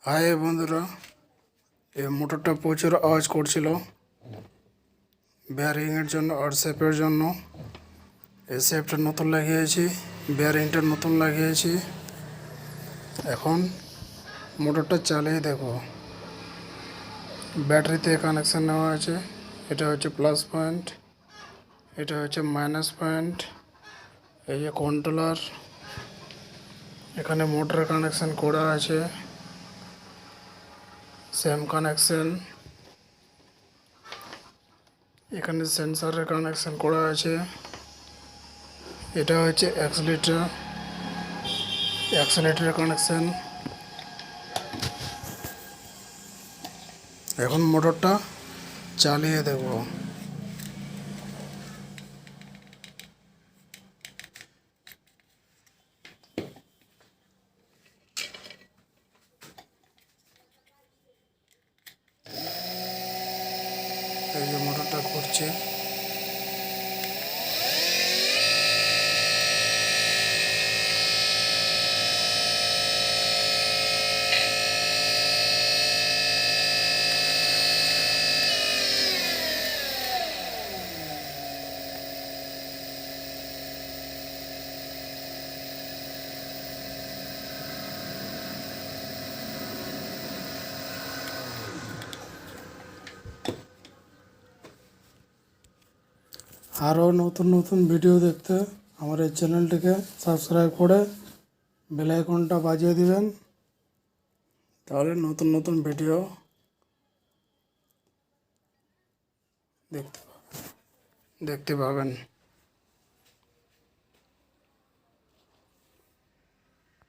High বন্ধুরা, এই মোটরটা প্রচুর আওয়াজ করছিল বেয়ারিংয়ের জন্য আর শেপের জন্য। এই শেপটা নতুন লাগিয়েছি, বেয়ারিংটা নতুন লাগিয়েছি। এখন মোটরটা চালিয়ে দেখো। ব্যাটারিতে কানেকশান নেওয়া আছে। এটা হচ্ছে প্লাস পয়েন্ট, এটা হচ্ছে মাইনাস পয়েন্ট। এই যে কন্ট্রোলার, এখানে মোটরের কানেকশান করা আছে, সেম কানেকশন। এখানে সেন্সারের কানেকশন করা আছে। এটা হচ্ছে অ্যাক্সিলেটরের কানেকশন। এখন মোটরটা চালিয়ে দেব। এই যে মোটরটা ঘুরছে। আরও নতুন নতুন ভিডিও দেখতে আমার এই চ্যানেলটিকে সাবস্ক্রাইব করে বেল আইকনটা বাজিয়ে দিবেন, তাহলে নতুন নতুন ভিডিও দেখতে পাবেন।